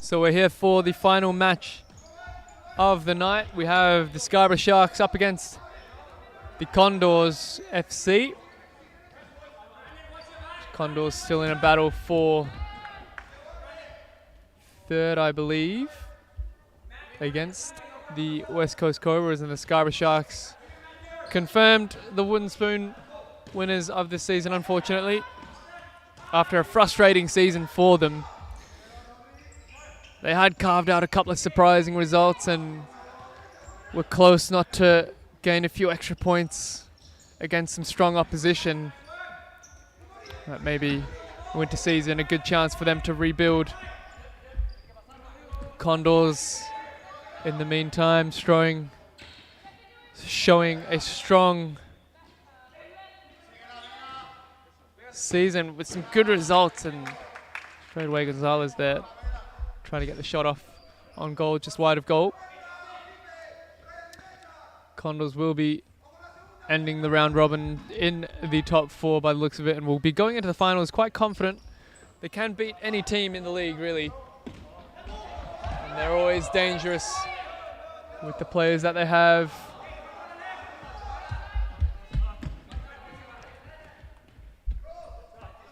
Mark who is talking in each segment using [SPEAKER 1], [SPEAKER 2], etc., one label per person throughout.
[SPEAKER 1] So we're here for the final match of the night. We have the Scarborough Sharks up against the Condors FC. Condors still in a battle for third, I believe, against the West Coast Cobras, and the Scarborough Sharks confirmed the wooden spoon winners of this season, unfortunately. After a frustrating season for them, they had carved out a couple of surprising results and were close not to gain a few extra points against some strong opposition. That maybe winter season, a good chance for them to rebuild. Condors, in the meantime, showing a strong season with some good results, and straight away Gonzalez there trying to get the shot off on goal, just wide of goal. Condors will be ending the round robin in the top four by the looks of it, and will be going into the finals quite confident. They can beat any team in the league, really. And they're always dangerous with the players that they have.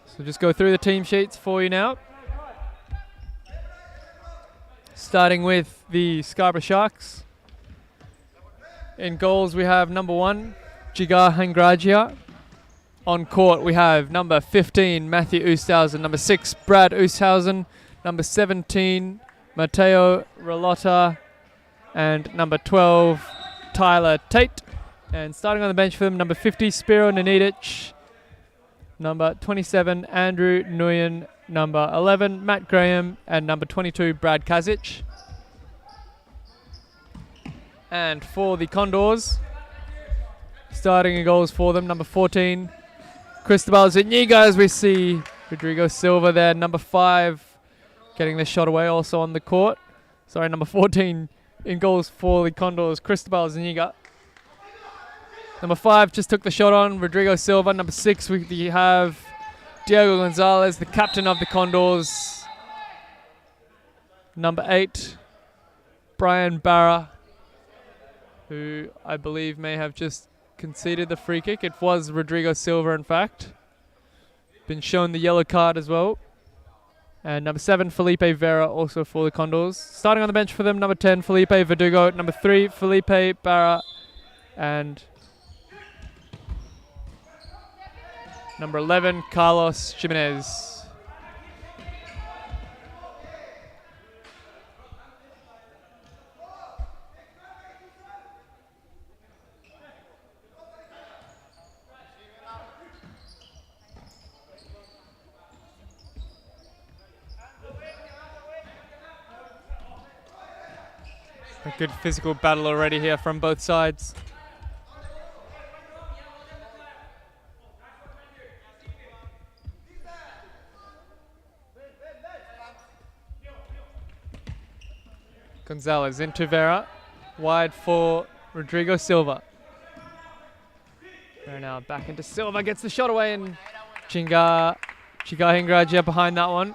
[SPEAKER 1] So just go through the team sheets for you now. Starting with the Scarborough Sharks. In goals we have number 1, Jigar Hangrajia. On court we have number 15, Matthew Oosthausen, number 6, Brad Oosthausen, number 17, Matteo Ralotta, and number 12, Tyler Tate. And starting on the bench for them, number 50, Spiro Nanidic, number 27, Andrew Nguyen, number 11, Matt Graham, and number 22, Brad Kazic. And for the Condors, starting in goals for them, number 14, Cristobal Zuniga, as we see Rodrigo Silva there, number 5, getting the shot away also on the court. Sorry, number 14 in goals for the Condors, Cristobal Zuniga. Number 5 just took the shot on, Rodrigo Silva. Number 6, we have Diego Gonzalez, the captain of the Condors. Number 8, Brian Barra, who I believe may have just conceded the free kick. It was Rodrigo Silva, in fact. Been shown the yellow card as well. And number 7, Felipe Vera, also for the Condors. Starting on the bench for them, number 10, Felipe Verdugo. Number 3, Felipe Barra. And number 11, Carlos Jimenez. A good physical battle already here from both sides. Gonzalez into Vera, wide for Rodrigo Silva. Vera now back into Silva, gets the shot away, and Jigar Hingrajia behind that one.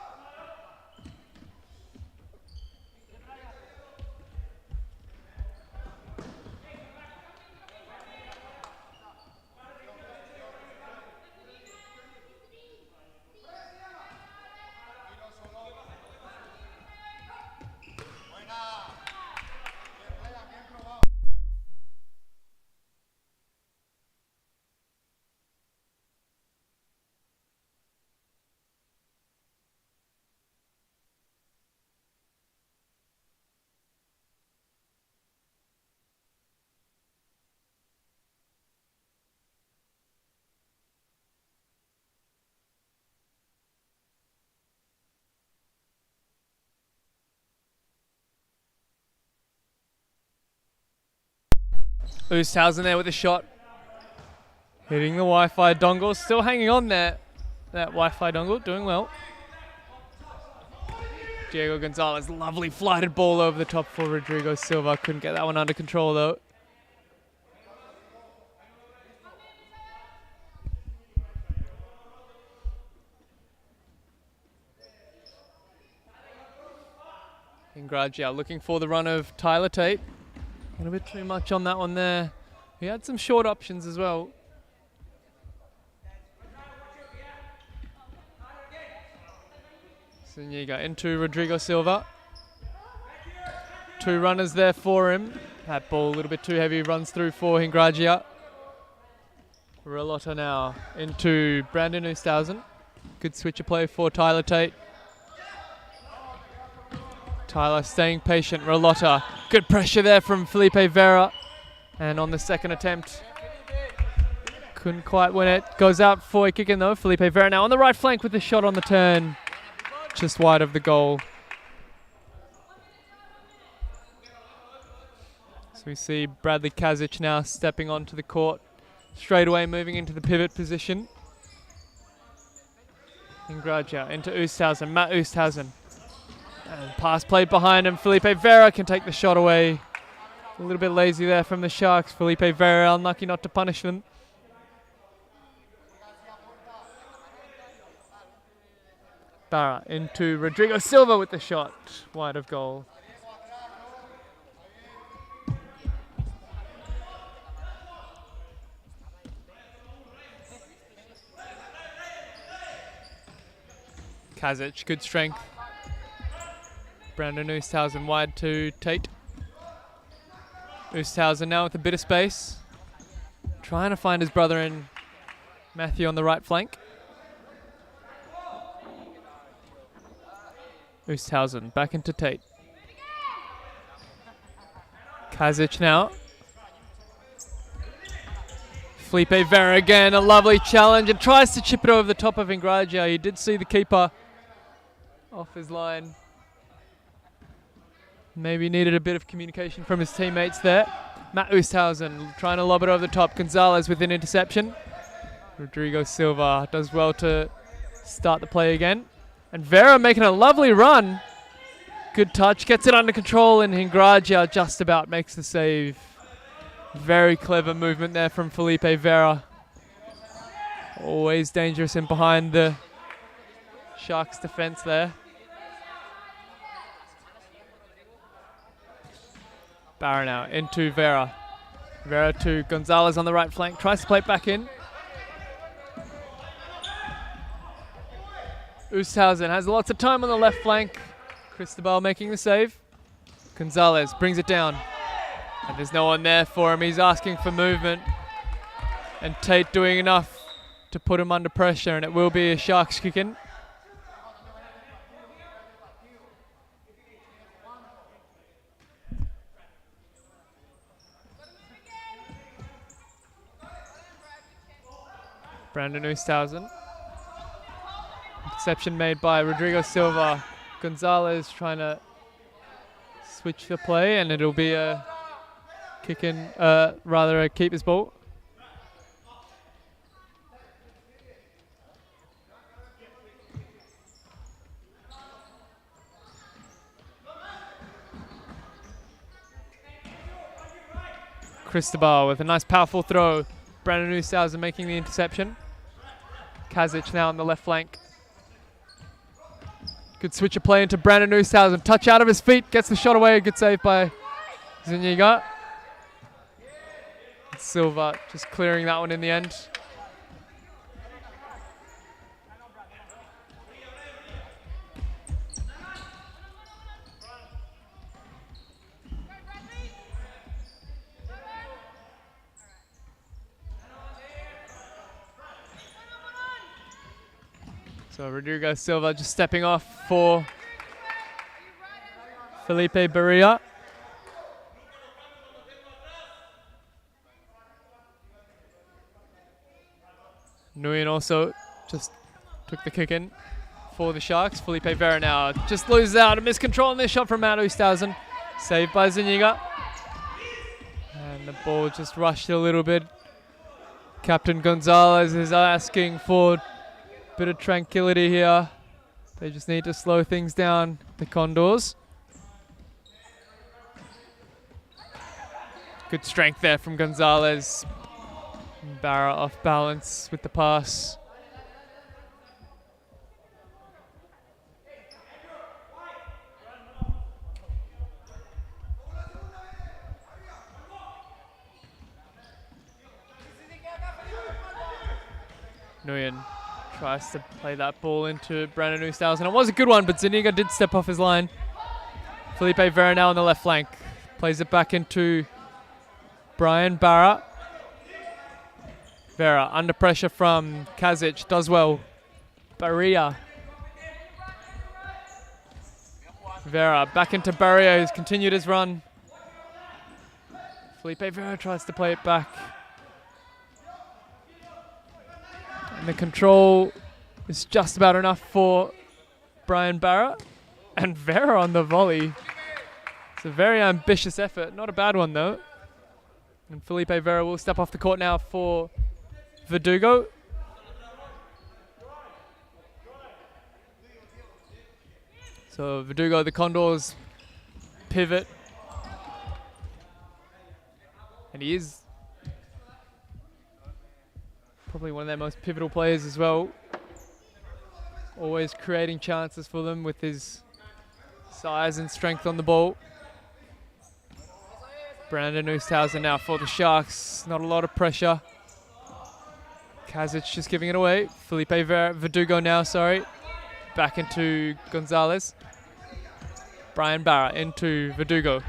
[SPEAKER 1] Oosthausen there with a shot. Hitting the Wi-Fi dongle. Still hanging on there. That Wi-Fi dongle doing well. Diego Gonzalez, lovely flighted ball over the top for Rodrigo Silva. Couldn't get that one under control though. Ingragia looking for the run of Tyler Tate. A little bit too much on that one there. He had some short options as well. Zuniga into Rodrigo Silva. 2 runners there for him. That ball a little bit too heavy, runs through for Ingragia. Rolotta now into Brandon Oosthuizen. Good switch of play for Tyler Tate. Tyler staying patient. Rolotta. Good pressure there from Felipe Vera. And on the second attempt, couldn't quite win it. Goes out for a kick in though. Felipe Vera now on the right flank with the shot on the turn. Just wide of the goal. So we see Bradley Kazic now stepping onto the court. Straight away moving into the pivot position. Ingragia into Oosthuizen. Matt Oosthuizen. And pass played behind him. Felipe Vera can take the shot away. A little bit lazy there from the Sharks. Felipe Vera unlucky not to punish them. Barra into Rodrigo Silva with the shot. Wide of goal. Kazic, good strength. Brandon Oosthuizen wide to Tate. Oosthuizen now with a bit of space. Trying to find his brother in Matthew on the right flank. Oosthuizen back into Tate. Kazic now. Felipe Vera again, a lovely challenge, and tries to chip it over the top of Ingragia. You did see the keeper off his line. Maybe needed a bit of communication from his teammates there. Matt Oosthuizen trying to lob it over the top. Gonzalez with an interception. Rodrigo Silva does well to start the play again. And Vera making a lovely run. Good touch, gets it under control, and Ingragia just about makes the save. Very clever movement there from Felipe Vera. Always dangerous in behind the Sharks defense there. Barra now into Vera. Vera to Gonzalez on the right flank. Tries to play it back in. Oosthuizen has lots of time on the left flank. Cristobal making the save. Gonzalez brings it down. And there's no one there for him. He's asking for movement. And Tate doing enough to put him under pressure. And it will be a Sharks kick in. Brandon Oosthuizen. Interception made by Rodrigo Silva. Gonzalez trying to switch the play, and it'll be a kick in, rather a keeper's ball. Cristobal with a nice powerful throw. Brandon Oosthuizen making the interception. Kazic now on the left flank. Good switch of play into Brandon Oosthuizen. Touch out of his feet, gets the shot away. Good save by Zuniga. Silva just clearing that one in the end. So Rodrigo Silva just stepping off for Felipe Barria. Nguyen also just took the kick in for the Sharks. Felipe Vera now just loses out. A miscontrol in this shot from Matt Oosthuizen. Saved by Zuniga. And the ball just rushed a little bit. Captain Gonzalez is asking for bit of tranquility here. They just need to slow things down, the Condors. Good strength there from Gonzalez. Barra off balance with the pass. Nguyen tries to play that ball into Brandon Oosthuizen. And it was a good one, but Zuniga did step off his line. Felipe Vera now on the left flank. Plays it back into Brian Barra. Vera under pressure from Kazic. Does well. Barria. Vera back into Barria, who's continued his run. Felipe Vera tries to play it back. And the control is just about enough for Brian Barra. And Vera on the volley. It's a very ambitious effort. Not a bad one, though. And Felipe Vera will step off the court now for Verdugo. So Verdugo, the Condors pivot. And he is probably one of their most pivotal players as well. Always creating chances for them with his size and strength on the ball. Brandon Oosthuizen now for the Sharks. Not a lot of pressure. Kazic just giving it away. Felipe Verdugo now, sorry. Back into Gonzalez. Brian Barra into Verdugo.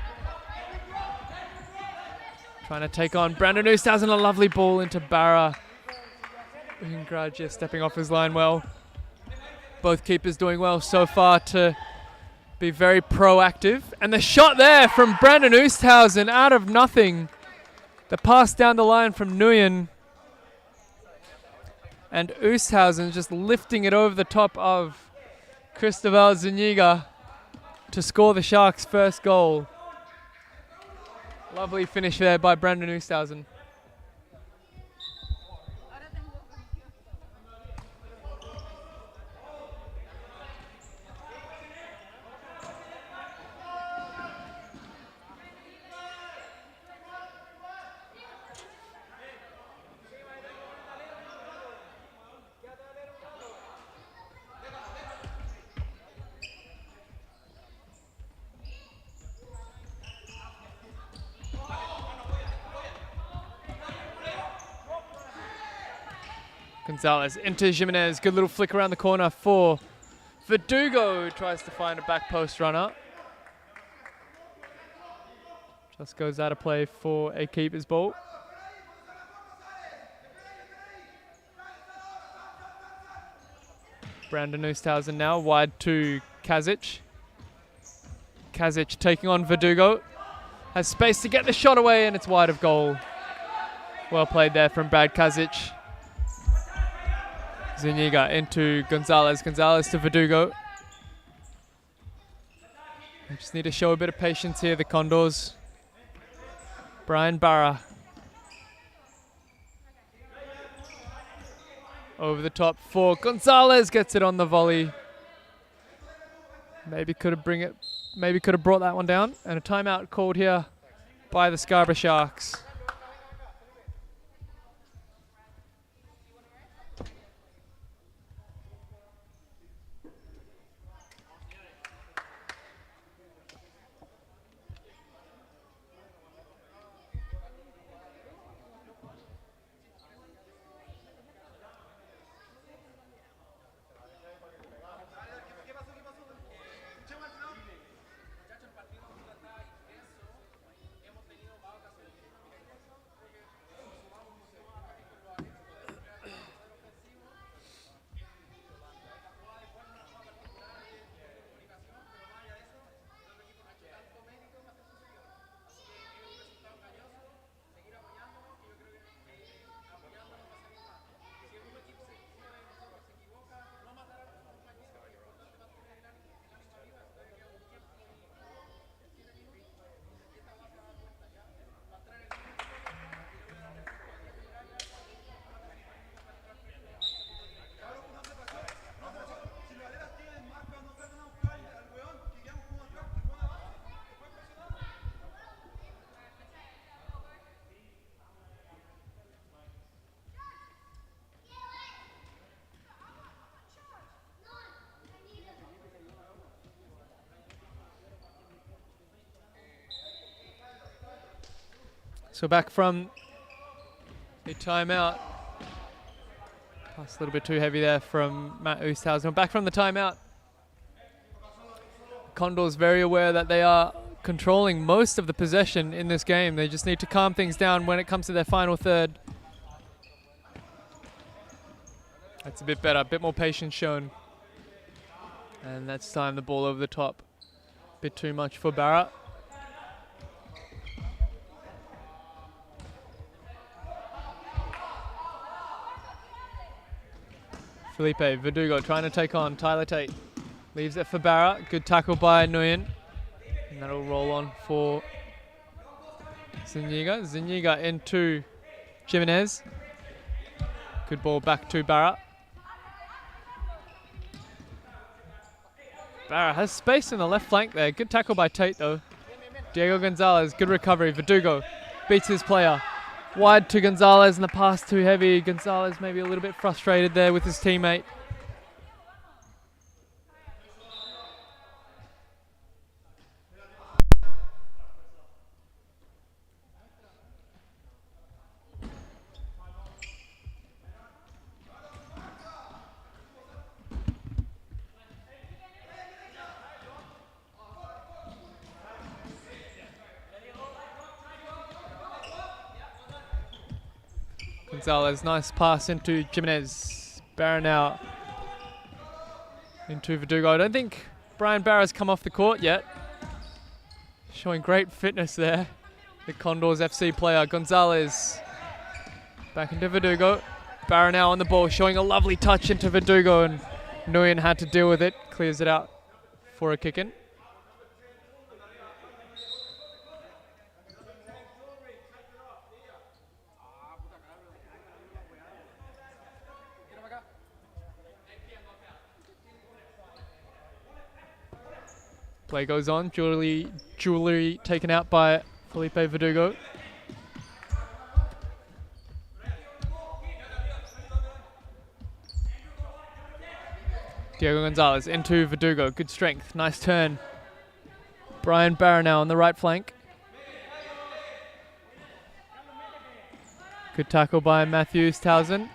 [SPEAKER 1] Trying to take on Brandon Oosthuizen. A lovely ball into Barra. Ingradia stepping off his line well. Both keepers doing well so far to be very proactive. And the shot there from Brandon Oosthuizen out of nothing. The pass down the line from Nguyen. And Oosthuizen just lifting it over the top of Cristobal Zuniga to score the Sharks' first goal. Lovely finish there by Brandon Oosthuizen. Gonzalez into Jimenez. Good little flick around the corner for Verdugo, who tries to find a back post runner. Just goes out of play for a keeper's ball. Brandon Oosthuizen now wide to Kazic. Kazic taking on Verdugo. Has space to get the shot away, and it's wide of goal. Well played there from Brad Kazic. Zuniga into Gonzalez. Gonzalez to Verdugo. They just need to show a bit of patience here, the Condors. Brian Barra. Over the top for Gonzalez. Gets it on the volley. Maybe could have brought that one down. And a timeout called here by the Scarborough Sharks. So back from a timeout. That's a little bit too heavy there from Matt Oosthausen. Back from the timeout. Condors very aware that they are controlling most of the possession in this game. They just need to calm things down when it comes to their final third. That's a bit better, a bit more patience shown. And that's time the ball over the top. Bit too much for Barra. Felipe Verdugo trying to take on Tyler Tate. Leaves it for Barra. Good tackle by Nguyen. And that'll roll on for Zuniga. Zuniga into Jimenez. Good ball back to Barra. Barra has space in the left flank there. Good tackle by Tate though. Diego Gonzalez, good recovery. Verdugo beats his player. Wide to Gonzalez and the pass too heavy. Gonzalez maybe a little bit frustrated there with his teammate. Gonzalez, nice pass into Jimenez. Barra now into Verdugo. I don't think Brian Barra's come off the court yet. Showing great fitness there. The Condors FC player, Gonzalez. Back into Verdugo. Barra now on the ball, showing a lovely touch into Verdugo, and Nguyen had to deal with it. Clears it out for a kick in. Play goes on. Jewelry taken out by Felipe Verdugo. Diego Gonzalez into Verdugo. Good strength. Nice turn. Brian Barra now on the right flank. Good tackle by Matthew Oosthausen.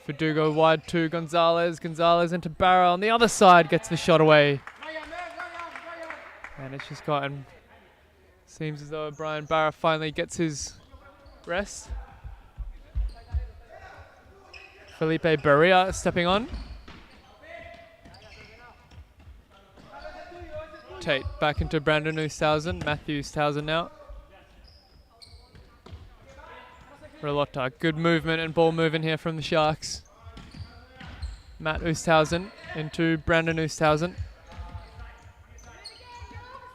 [SPEAKER 1] Verdugo wide to Gonzalez. Gonzalez into Barra on the other side. Gets the shot away. And it's just gotten, seems as though Brian Barra finally gets his rest. Felipe Barria stepping on. Tate back into Brandon Oosthausen. Matthew Oosthausen now. Relota, good movement and ball movement here from the Sharks. Matt Oosthausen into Brandon Oosthausen.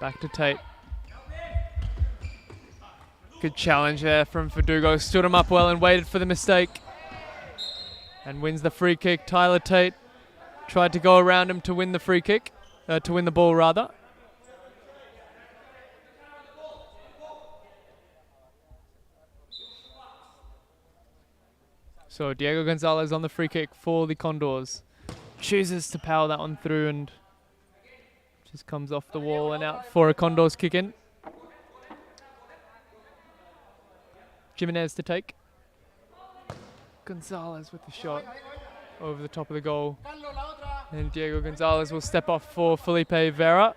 [SPEAKER 1] Back to Tate. Good challenge there from Verdugo. Stood him up well and waited for the mistake. And wins the free kick. Tyler Tate tried to go around him to win the free kick. To win the ball rather. So Diego Gonzalez on the free kick for the Condors. Chooses to power that one through and just comes off the wall and out for a Condors kick in. Jimenez to take. Gonzalez with the shot over the top of the goal. And Diego Gonzalez will step off for Felipe Vera.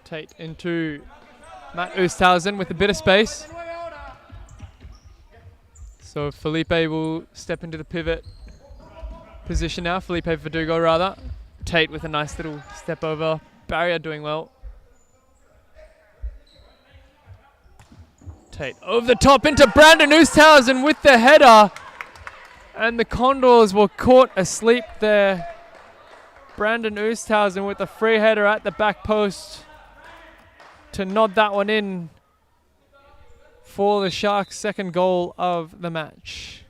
[SPEAKER 1] Tate into Matt Oosthausen with a bit of space. So Felipe will step into the pivot position now. Felipe Verdugo rather. Tate with a nice little step over. Barrier doing well. Tate over the top into Brandon Oosthausen with the header. And the Condors were caught asleep there. Brandon Oosthausen with the free header at the back post to nod that one in for the Sharks' second goal of the match.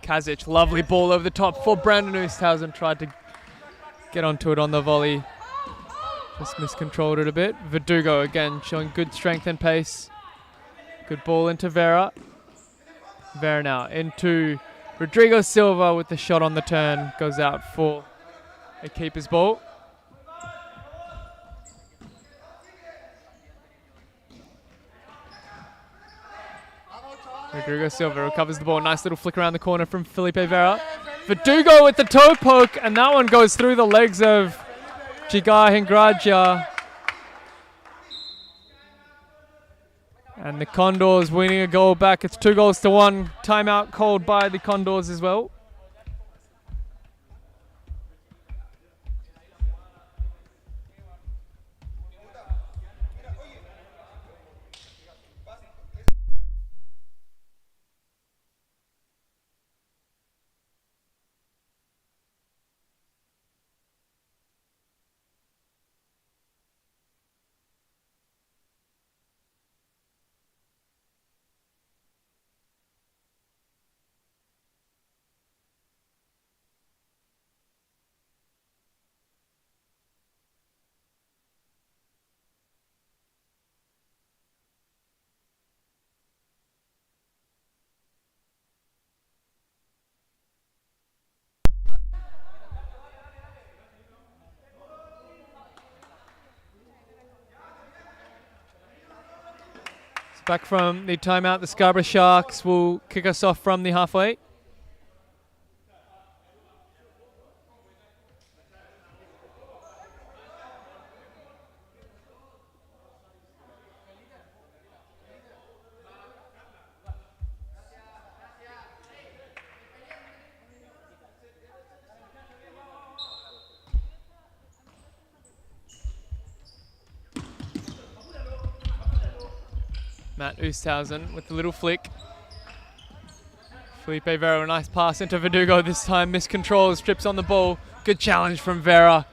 [SPEAKER 1] Kazic, lovely ball over the top for Brandon Oosthuizen. Tried to get onto it on the volley. Just miscontrolled it a bit. Verdugo again showing good strength and pace. Good ball into Vera. Vera now into Rodrigo Silva with the shot on the turn. Goes out for a keeper's ball. Rodrigo Silva recovers the ball. Nice little flick around the corner from Felipe Vera. Verdugo with the toe poke, and that one goes through the legs of Jigar Hingraja. And the Condors winning a goal back. It's 2-1. Timeout called by the Condors as well. Back from the timeout, the Scarborough Sharks will kick us off from the halfway. Matt Oosthuizen with the little flick. Felipe Vera, a nice pass into Verdugo this time. Miscontrols, strips on the ball. Good challenge from Vera.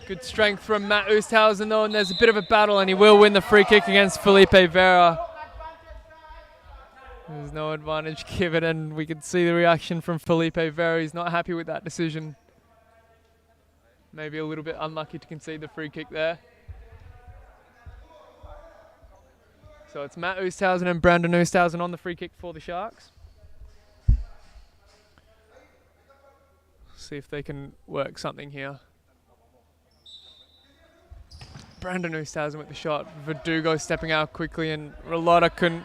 [SPEAKER 1] Good strength from Matt Oosthuizen though, and there's a bit of a battle, and he will win the free kick against Felipe Vera. There's no advantage given, and we can see the reaction from Felipe Vera. He's not happy with that decision. Maybe a little bit unlucky to concede the free kick there. So it's Matt Oosthuizen and Brandon Oosthuizen on the free kick for the Sharks. See if they can work something here. Brandon Oosthuizen with the shot. Verdugo stepping out quickly, and Rolota couldn't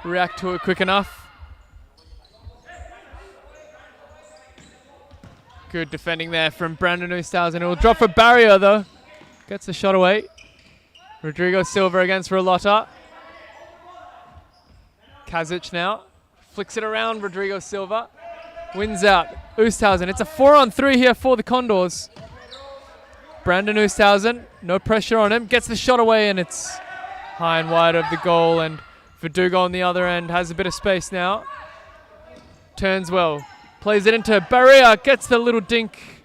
[SPEAKER 1] react to it quick enough. Good defending there from Brandon Oosthuizen. It will drop for barrier though. Gets the shot away. Rodrigo Silva against Rolota. Kazic now. Flicks it around. Rodrigo Silva. Wins out. Oosthuizen. It's a 4-on-3 here for the Condors. Brandon Oosthuizen. No pressure on him. Gets the shot away, and it's high and wide of the goal. And Verdugo on the other end has a bit of space now. Turns well. Plays it into Barria. Gets the little dink.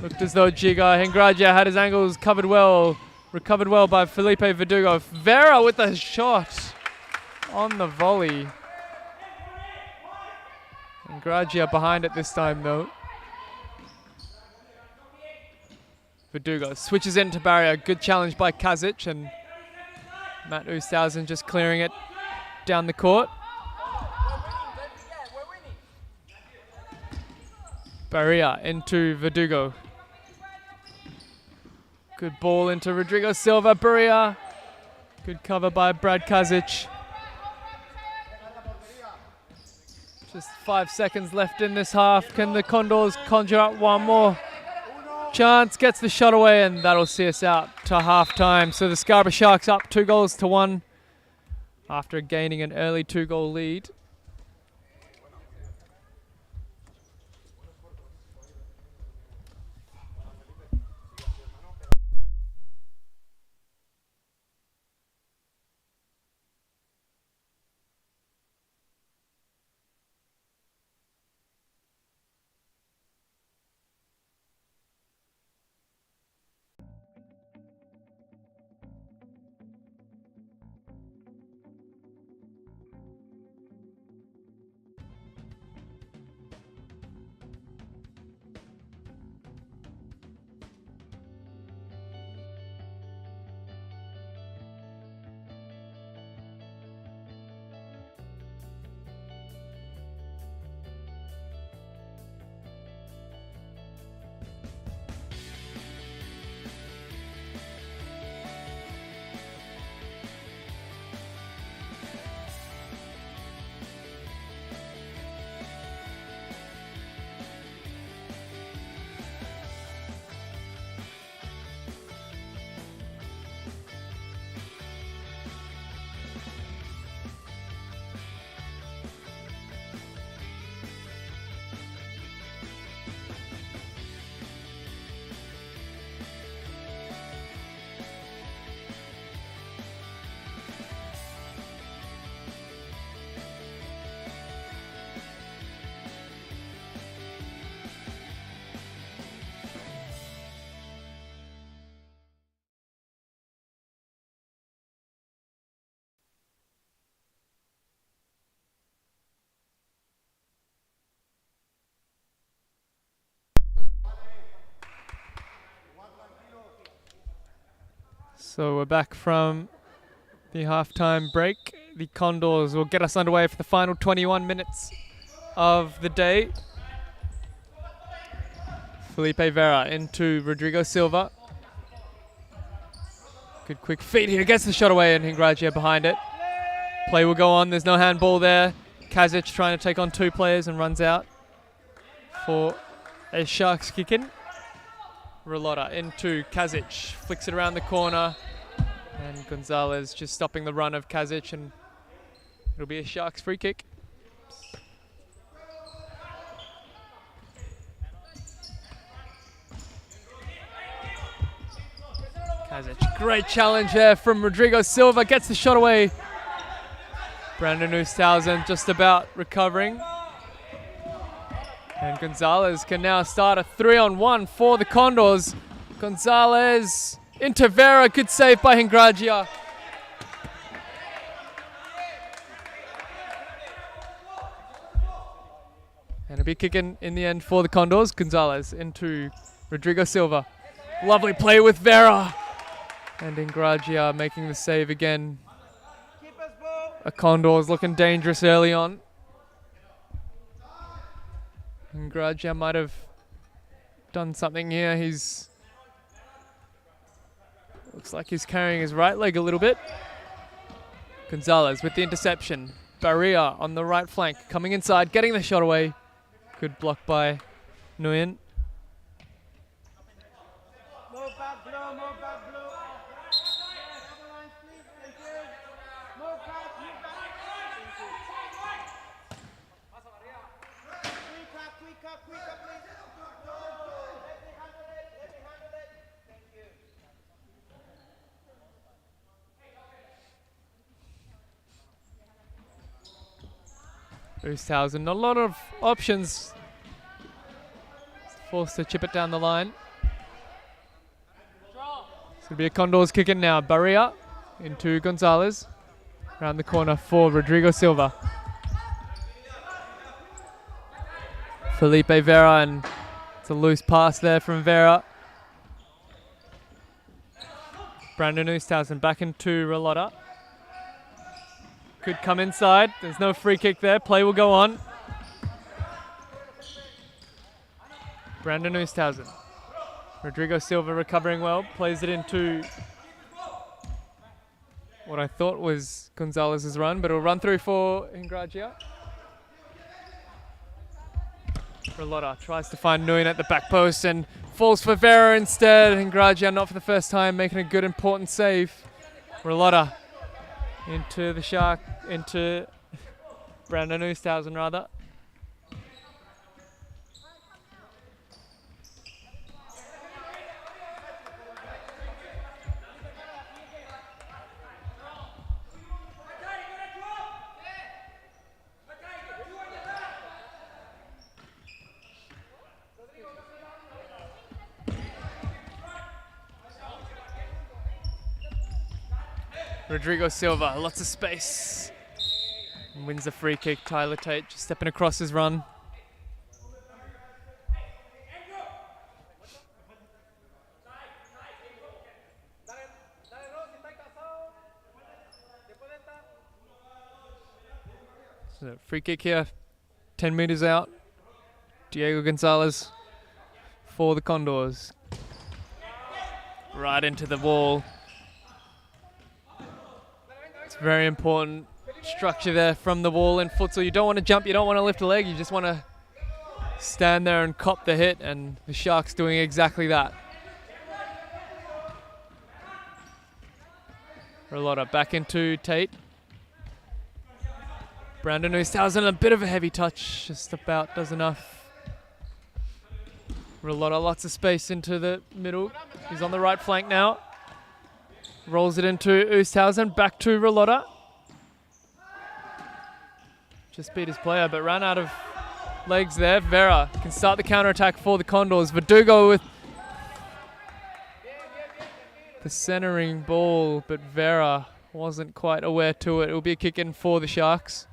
[SPEAKER 1] Looked as though Jigar Hingraja had his angles covered well. Recovered well by Felipe Verdugo. Vera with a shot on the volley. Hingraja behind it this time though. Verdugo switches into barrier. Good challenge by Kazic, and Matt Oosthuizen just clearing it down the court. Barrier into Verdugo. Good ball into Rodrigo Silva. Barrier. Good cover by Brad Kazic. Just 5 seconds left in this half. Can the Condors conjure up one more chance? Gets the shot away, and that'll see us out to half time. So the Scarborough Sharks up 2-1 after gaining an early 2-goal lead. So we're back from the halftime break. The Condors will get us underway for the final 21 minutes of the day. Felipe Vera into Rodrigo Silva. Good quick feed here, gets the shot away and Hingragia behind it. Play will go on, there's no handball there. Kazic trying to take on two players and runs out for a Sharks kick in. Relota into Kazic, flicks it around the corner. And Gonzalez just stopping the run of Kazic, and it'll be a Sharks free kick. Kazic, great challenge there from Rodrigo Silva, gets the shot away. Brandon Oosthuizen just about recovering. And Gonzalez can now start a 3-on-1 for the Condors. Gonzalez into Vera, good save by Hingragia. And a big kick in the end for the Condors. Gonzalez into Rodrigo Silva. Lovely play with Vera. And Hingragia making the save again. A Condors looking dangerous early on. Hingragia might have done something here. Looks like he's carrying his right leg a little bit. Gonzalez with the interception. Barria on the right flank, coming inside, getting the shot away. Good block by Nguyen. Oosthuizen, not a lot of options. Forced to chip it down the line. It's going to be a Condors kick in now. Barria into Gonzalez. Around the corner for Rodrigo Silva. Felipe Vera, and it's a loose pass there from Vera. Brandon Oosthuizen back into Relota. Could come inside. There's no free kick there. Play will go on. Brandon Oosthuizen. Rodrigo Silva recovering well. Plays it into what I thought was Gonzalez's run, but it'll run through for Hingragia. Relota tries to find Nguyen at the back post and falls for Vera instead. Hingragia not for the first time, making a good important save. Relota into the Shark, into Brandon Oosthuizen rather. Rodrigo Silva, lots of space. And wins the free kick. Tyler Tate just stepping across his run. So free kick here, 10 meters out. Diego Gonzalez for the Condors. Right into the wall. It's very important structure there from the wall in futsal. You don't want to jump, you don't want to lift a leg, you just want to stand there and cop the hit, and the Sharks doing exactly that. Relota back into Tate. Brandon Oosthuizen, a bit of a heavy touch, just about does enough. Relota, lots of space into the middle. He's on the right flank now. Rolls it into Oosthuizen, back to Relota. Just beat his player, but ran out of legs there. Vera can start the counter-attack for the Condors. Verdugo with the centering ball, but Vera wasn't quite aware to it. It will be a kick in for the Sharks.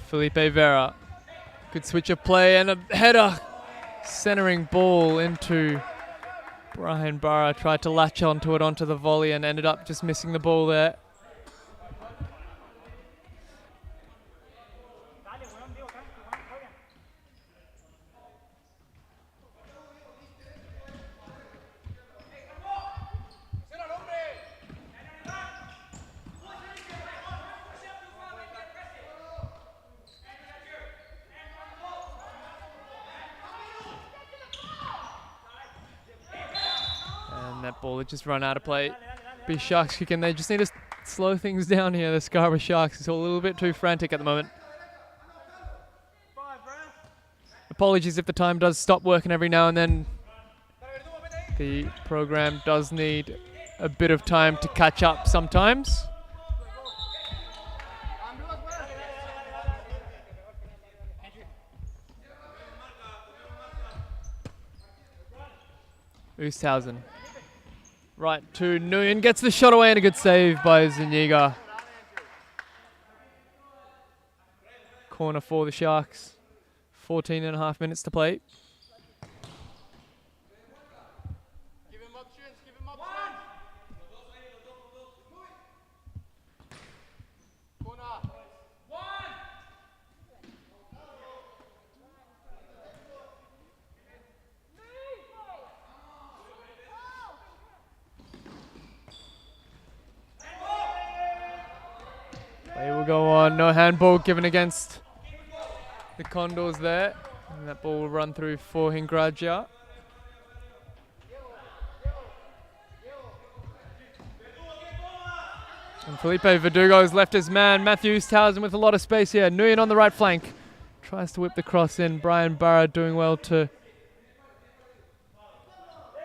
[SPEAKER 1] Felipe Vera. Good switch of play and a header. Centering ball into Brian Barra. Tried to latch onto it onto the volley and ended up just missing the ball there. That ball had just run out of play. Be Sharks kicking. They just need to slow things down here. The Scarborough Sharks is a little bit too frantic at the moment. Apologies if the time does stop working every now and then. The program does need a bit of time to catch up sometimes. Oosthausen. Right to Nguyen, gets the shot away and a good save by Zuniga. Corner for the Sharks. 14.5 minutes to play.
[SPEAKER 2] Give him options, give him options. Corner.
[SPEAKER 1] Play will go on. No handball given against the Condors there. And that ball will run through for Hingragia. And Felipe Verdugo has left his man. Matthew Oosthuizen with a lot of space here. Nguyen on the right flank. Tries to whip the cross in. Brian Barra doing well to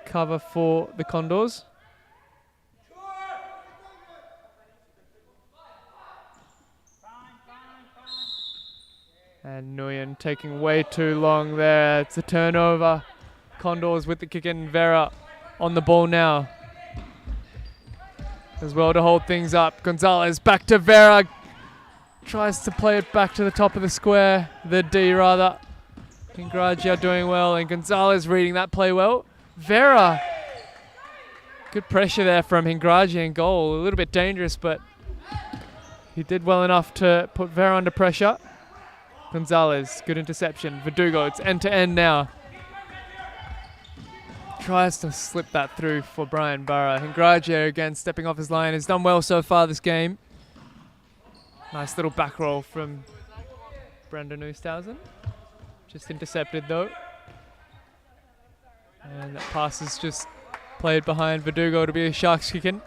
[SPEAKER 1] cover for the Condors. And Nguyen taking way too long there. It's a turnover. Condors with the kick in. Vera on the ball now. As well to hold things up. Gonzalez back to Vera. Tries to play it back to the top of the square. The D rather. Hingragia doing well and Gonzalez reading that play well. Vera. Good pressure there from Hingragia in goal. A little bit dangerous, but he did well enough to put Vera under pressure. Gonzalez, good interception. Verdugo, it's end-to-end now. Tries to slip that through for Brian Barra. Hingragia again stepping off his line. Has done well so far this game. Nice little back roll from Brendan Oosthuizen. Just intercepted though. And that pass is just played behind Verdugo to be a Sharks kick-in.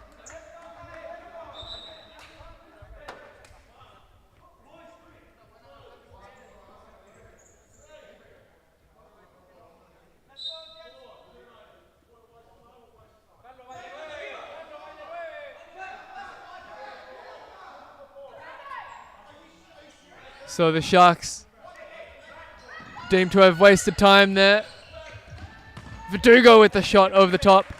[SPEAKER 1] So the Sharks deemed to have wasted time there. Verdugo with the shot over the top.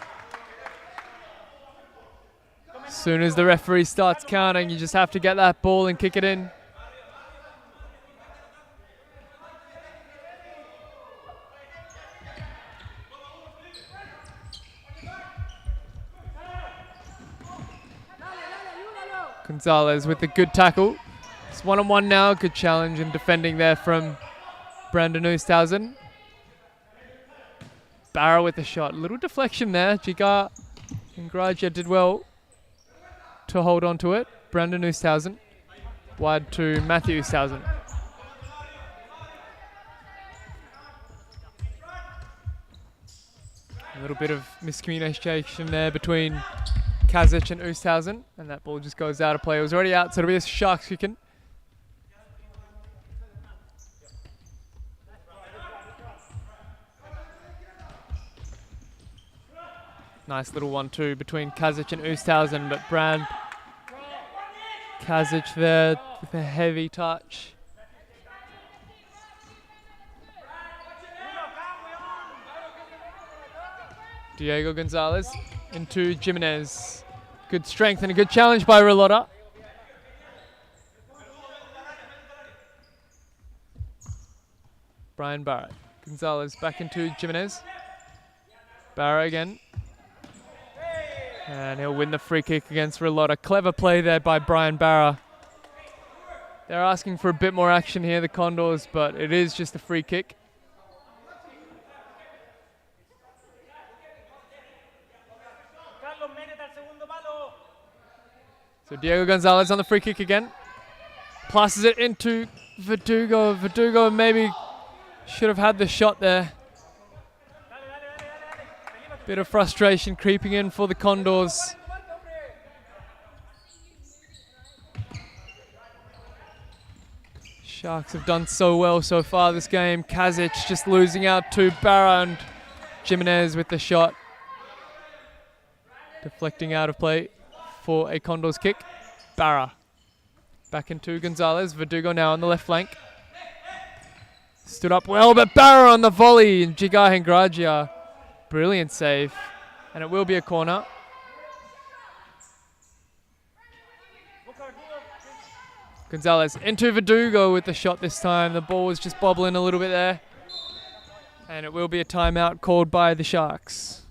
[SPEAKER 1] As soon as the referee starts counting, you just have to get that ball and kick it in. Gonzalez with the good tackle. It's 1-on-1 now. Good challenge and defending there from Brandon Oosthuizen. Barra with the shot. Little deflection there. Jigar Hingragia did well to hold on to it. Brandon Oosthuizen. Wide to Matthew Oosthuizen. A little bit of miscommunication there between Kazic and Oosthuizen. And that ball just goes out of play. It was already out, so it'll be a Sharks kicking. Nice little 1-2 between Kazic and Oosthuizen, but Brand Kazic there with a heavy touch. Diego Gonzalez into Jimenez. Good strength and a good challenge by Relota. Brian Barra. Gonzalez back into Jimenez. Barra again. And he'll win the free kick against Rilotta. Clever play there by Brian Barra. They're asking for a bit more action here, the Condors, but it is just a free kick. So Diego Gonzalez on the free kick again. Passes it into Verdugo. Verdugo maybe should have had the shot there. Bit of frustration creeping in for the Condors. Sharks have done so well so far this game. Kazic just losing out to Barra, and Jimenez with the shot. Deflecting out of play for a Condors kick. Barra back into Gonzalez. Verdugo now on the left flank. Stood up well, but Barra on the volley. And Jigar Hengragia, brilliant save. And it will be a corner. Gonzalez into Verdugo with the shot this time. The ball was just bobbling a little bit there. And it will be a timeout called by the Sharks.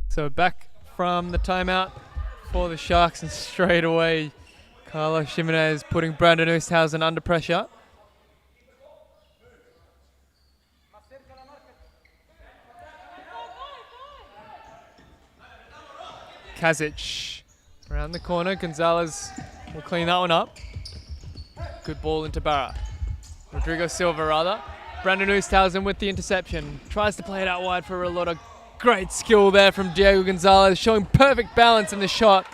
[SPEAKER 1] So back from the timeout for the Sharks, and straight away Carlos Jimenez putting Brandon Oosthausen under pressure. Kazic around the corner. Gonzalez will clean that one up. Good ball into Barra. Rodrigo Silva rather. Brandon Oosthausen with the interception. Tries to play it out wide for a lot of great skill there from Diego Gonzalez, showing perfect balance in the shot.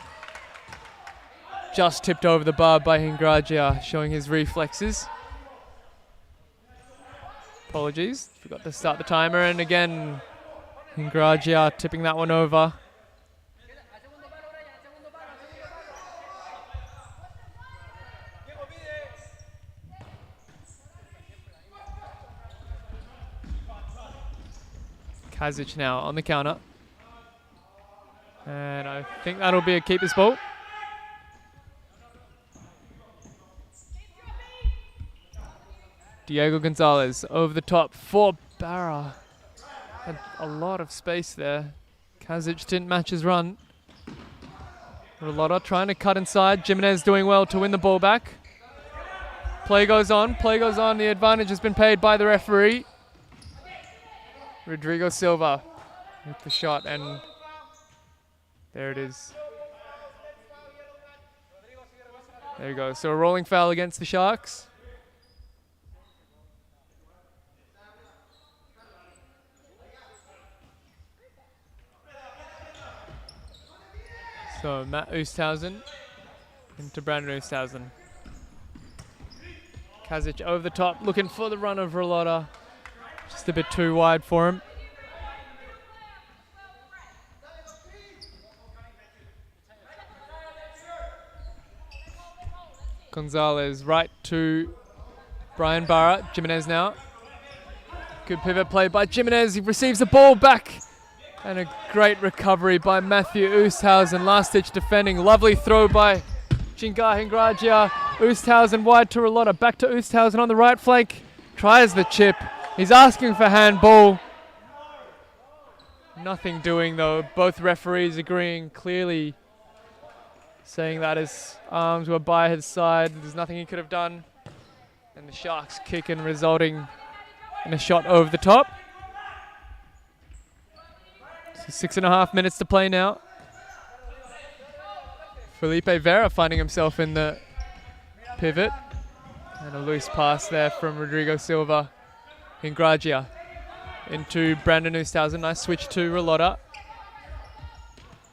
[SPEAKER 1] Just tipped over the bar by Hengragia, showing his reflexes. Apologies, forgot to start the timer, and again, Hengragia tipping that one over. Kazic now on the counter. And I think that'll be a keeper's ball. Diego Gonzalez over the top for Barra. Had a lot of space there. Kazic didn't match his run. Rilotta trying to cut inside. Jimenez doing well to win the ball back. Play goes on. Play goes on. The advantage has been paid by the referee. Rodrigo Silva with the shot, and there it is. There you go. So a rolling foul against the Sharks. So Matt Oosthausen into Brandon Oosthausen. Kazic over the top, looking for the run of Rilotta. Just a bit too wide for him. Gonzalez right to Brian Barra. Jimenez now. Good pivot play by Jimenez. He receives the ball back. And a great recovery by Matthew Oosthausen. Last-ditch defending. Lovely throw by Jingar Hingragia. Oosthausen wide to Ralotta. Back to Oosthausen on the right flank. Tries the chip. He's asking for handball. Nothing doing though. Both referees agreeing clearly, saying that his arms were by his side. There's nothing he could have done. And the Sharks kick and resulting in a shot over the top. So 6.5 minutes to play now. Felipe Vera finding himself in the pivot. And a loose pass there from Rodrigo Silva. Hingragia into Brandon Oosthausen. Nice switch to Ralotta.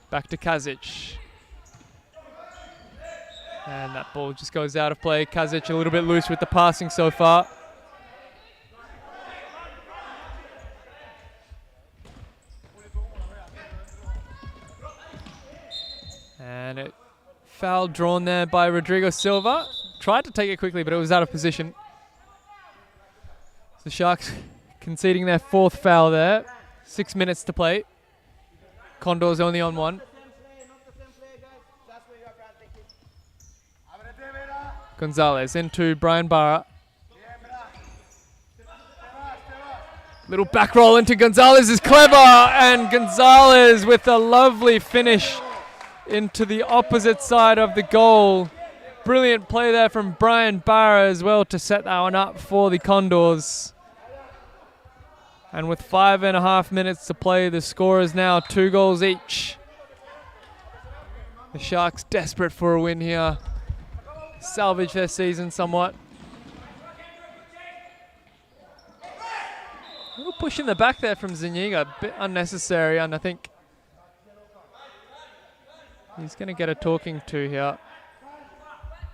[SPEAKER 1] Back to Kazic. And that ball just goes out of play. Kazic a little bit loose with the passing so far. And it foul drawn there by Rodrigo Silva. Tried to take it quickly, but it was out of position. The Sharks conceding their 4th foul there. 6 minutes to play. Condors only on 1. Gonzalez into Brian Barra. Little back roll into Gonzalez is clever, and Gonzalez with a lovely finish into the opposite side of the goal. Brilliant play there from Brian Barra as well to set that one up for the Condors. And with 5.5 minutes to play, the score is now 2 goals each. The Sharks desperate for a win here. Salvage their season somewhat. A little push in the back there from Zuniga, a bit unnecessary, and I think he's going to get a talking to here.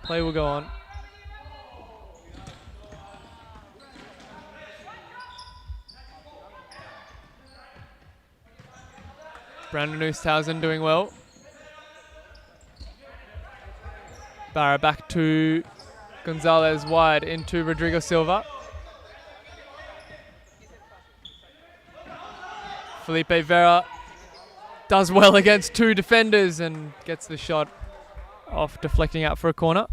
[SPEAKER 1] Play will go on. Brandon Oosthausen doing well. Barra back to Gonzalez wide into Rodrigo Silva. Felipe Vera does well against 2 defenders and gets the shot off, deflecting out for a corner.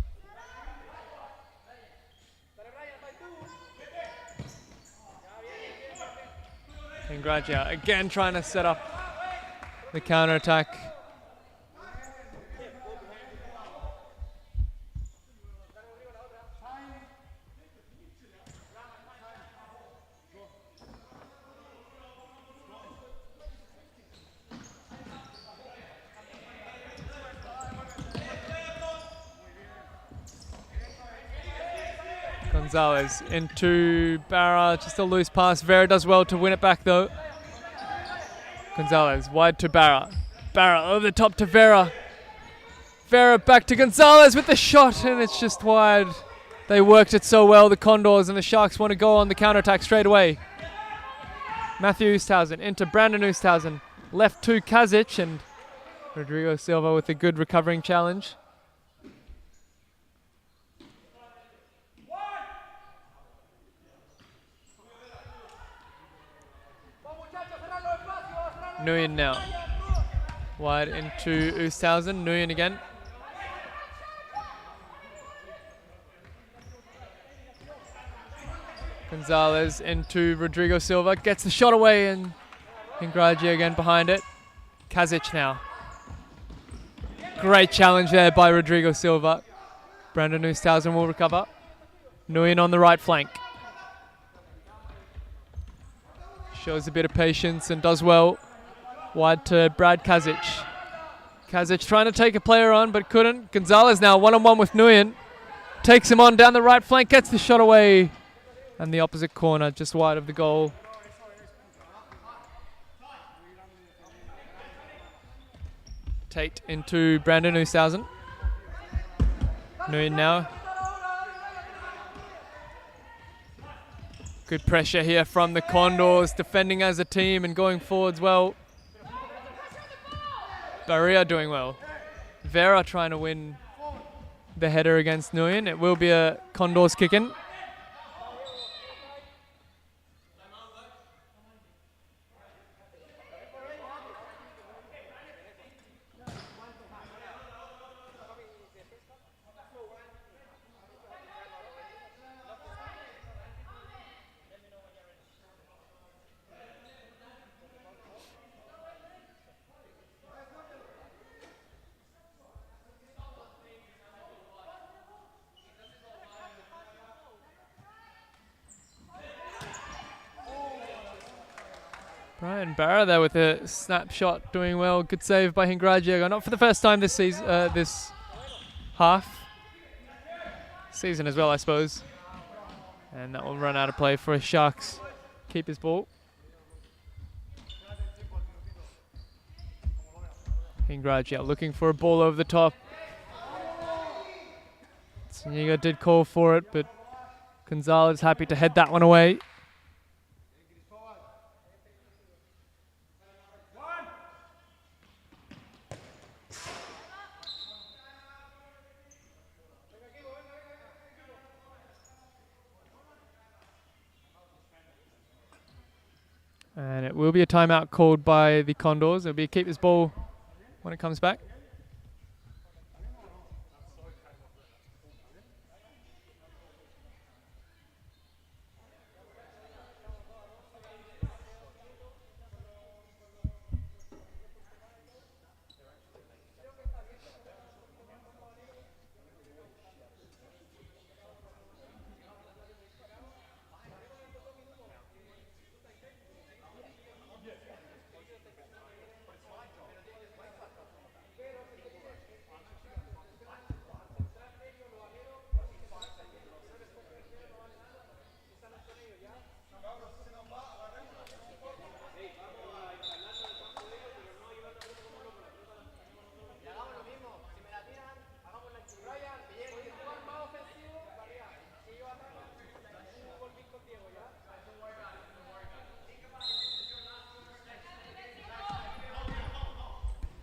[SPEAKER 1] Hingragia again trying to set up the counter-attack. Gonzalez into Barra, just a loose pass. Vera does well to win it back though. Gonzalez wide to Barra. Barra over the top to Vera. Vera back to Gonzalez with the shot, and it's just wide. They worked it so well, the Condors, and the Sharks want to go on the counter-attack straight away. Matthew Oosthausen into Brandon Oosthausen. Left to Kazic, and Rodrigo Silva with a good recovering challenge. Nguyen now. Wide into Oosthausen. Nguyen again. Gonzalez into Rodrigo Silva. Gets the shot away, and Hingragia again behind it. Kazic now. Great challenge there by Rodrigo Silva. Brandon Oosthausen will recover. Nguyen on the right flank. Shows a bit of patience and does well. Wide to Brad Kazic. Kazic trying to take a player on but couldn't. Gonzalez now one-on-one with Nguyen. Takes him on down the right flank, gets the shot away. And the opposite corner just wide of the goal. Tate into Brandon Oosthausen. Nguyen now. Good pressure here from the Condors, defending as a team and going forwards well. Barria doing well. Vera trying to win the header against Nguyen. It will be a Condors kick-in. Brian Barra there with a snapshot, doing well. Good save by Hingragiago. Not for the first time this season, this half. Season as well, I suppose. And that will run out of play for a Sharks keeper's ball. Hingragia looking for a ball over the top. Zuniga did call for it, but Gonzalez happy to head that one away. And it will be a timeout called by the Condors. It'll be a keeper's ball when it comes back.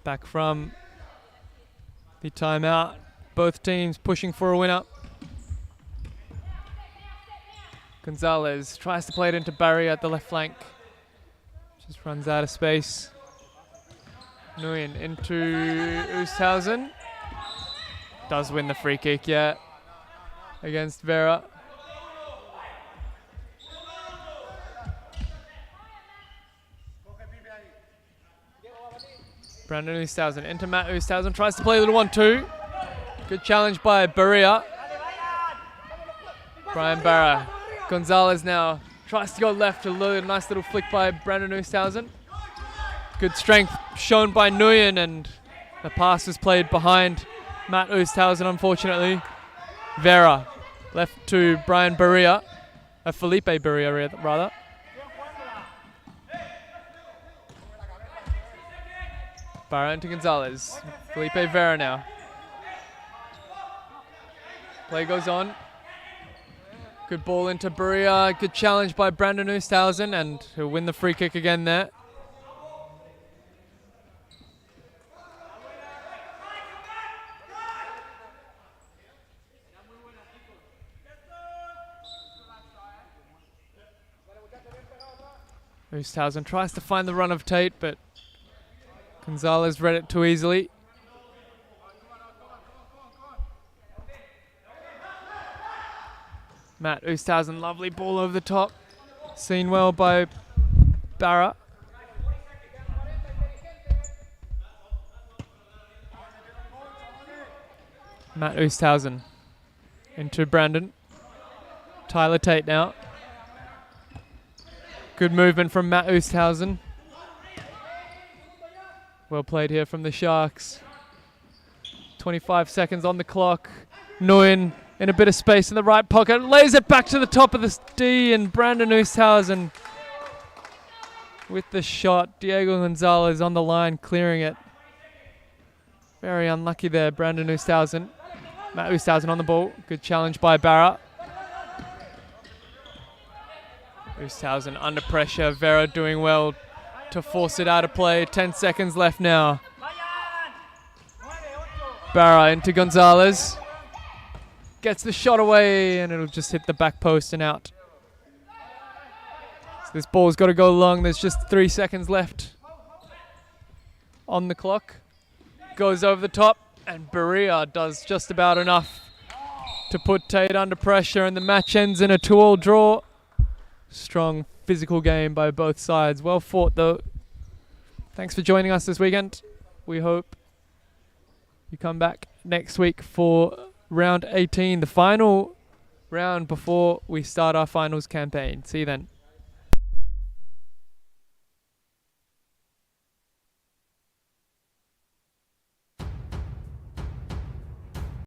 [SPEAKER 1] Back from the timeout. Both teams pushing for a winner. Gonzalez tries to play it into Barry at the left flank. Just runs out of space. Nguyen into Oosthuizen. Does win the free kick, yeah, against Vera. Brandon Oosthuizen into Matt Oosthuizen. Tries to play a little 1-2. Good challenge by Berea. Brian Barra. Gonzalez now tries to go left. A nice little flick by Brandon Oosthuizen. Good strength shown by Nguyen, and the pass was played behind Matt Oosthuizen, unfortunately. Vera left to Brian Berea. Felipe Berea, rather. Barra into Gonzalez. Felipe Vera now. Play goes on. Good ball into Berea. Good challenge by Brandon Oosthuizen, and he'll win the free kick again there. Oosthuizen tries to find the run of Tate, but Gonzalez read it too easily. Matt Oosthuizen, lovely ball over the top. Seen well by Barra. Matt Oosthuizen into Brandon. Tyler Tate now. Good movement from Matt Oosthuizen. Well played here from the Sharks. 25 seconds on the clock. Nguyen in a bit of space in the right pocket. Lays it back to the top of the D, and Brandon Oosthuizen with the shot. Diego Gonzalez on the line, clearing it. Very unlucky there, Brandon Oosthuizen. Matt Oosthuizen on the ball. Good challenge by Barra. Oosthuizen under pressure. Vera doing well to force it out of play. 10 seconds left now. Barra into Gonzalez. Gets the shot away, and it'll just hit the back post and out. So this ball's got to go long. There's just 3 seconds left on the clock. Goes over the top, and Berea does just about enough to put Tate under pressure, and the match ends in a 2-2 draw. Strong physical game by both sides. Well fought, though. Thanks for joining us this weekend. We hope you come back next week for round 18, the final round before we start our finals campaign. See you then.